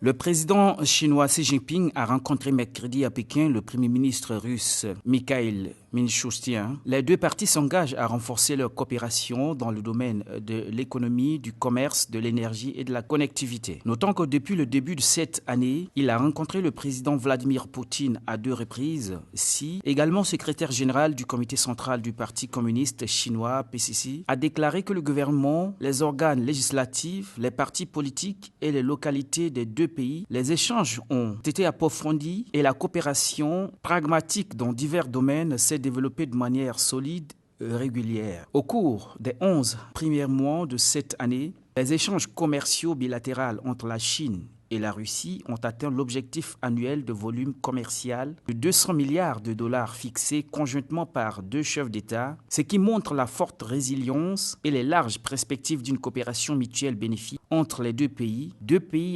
Le président chinois Xi Jinping a rencontré mercredi à Pékin le premier ministre russe Mikhail Mishustin. Les deux parties s'engagent à renforcer leur coopération dans le domaine de l'économie, du commerce, de l'énergie et de la connectivité. Notons que depuis le début de cette année, il a rencontré le président Vladimir Poutine à 2 reprises. Xi, également secrétaire général du comité central du Parti communiste chinois PCC, a déclaré que le gouvernement, les organes législatifs, les partis politiques et les localités des deux pays, les échanges ont été approfondis et la coopération pragmatique dans divers domaines s'est développée de manière solide et régulière. Au cours des 11 premiers mois de cette année, les échanges commerciaux bilatéraux entre la Chine et la Russie ont atteint l'objectif annuel de volume commercial de 200 milliards de dollars fixé conjointement par deux chefs d'État, ce qui montre la forte résilience et les larges perspectives d'une coopération mutuelle bénéfique entre les deux pays,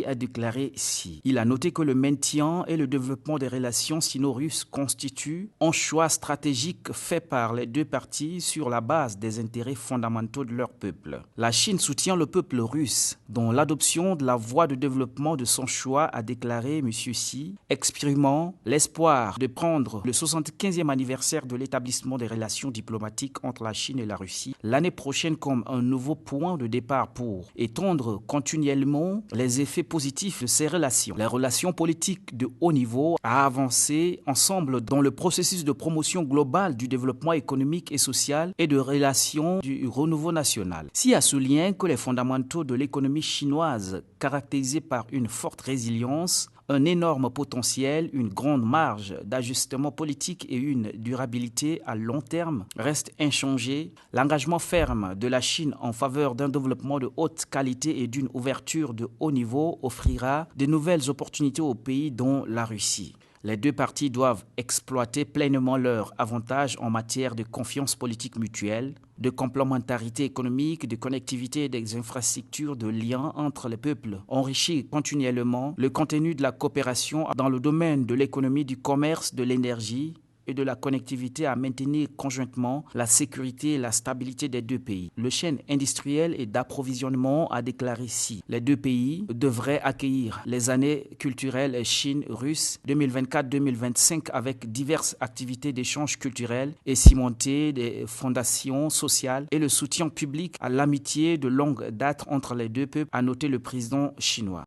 a déclaré Xi. Il a noté que le maintien et le développement des relations sino-russes constituent un choix stratégique fait par les deux parties sur la base des intérêts fondamentaux de leur peuple. La Chine soutient le peuple russe dans l'adoption de la voie de développement de son choix, a déclaré M. Xi, exprimant l'espoir de prendre le 75e anniversaire de l'établissement des relations diplomatiques entre la Chine et la Russie l'année prochaine comme un nouveau point de départ pour étendre continuellement les effets positifs de ces relations. Les relations politiques de haut niveau a avancé ensemble dans le processus de promotion globale du développement économique et social et de relations du renouveau national. Xi a souligné que les fondamentaux de l'économie chinoise, caractérisés par une forte résilience, un énorme potentiel, une grande marge d'ajustement politique et une durabilité à long terme restent inchangés. L'engagement ferme de la Chine en faveur d'un développement de haute qualité et d'une ouverture de haut niveau offrira de nouvelles opportunités aux pays dont la Russie. Les deux parties doivent exploiter pleinement leurs avantages en matière de confiance politique mutuelle, de complémentarité économique, de connectivité et des infrastructures de liens entre les peuples, enrichir continuellement le contenu de la coopération dans le domaine de l'économie, du commerce, de l'énergie et de la connectivité à maintenir conjointement la sécurité et la stabilité des deux pays. Le chaîne industriel et d'approvisionnement a déclaré Xi. Les deux pays devraient accueillir les années culturelles Chine-Russe 2024-2025 avec diverses activités d'échange culturel et cimenter des fondations sociales et le soutien public à l'amitié de longue date entre les deux peuples, a noté le président chinois.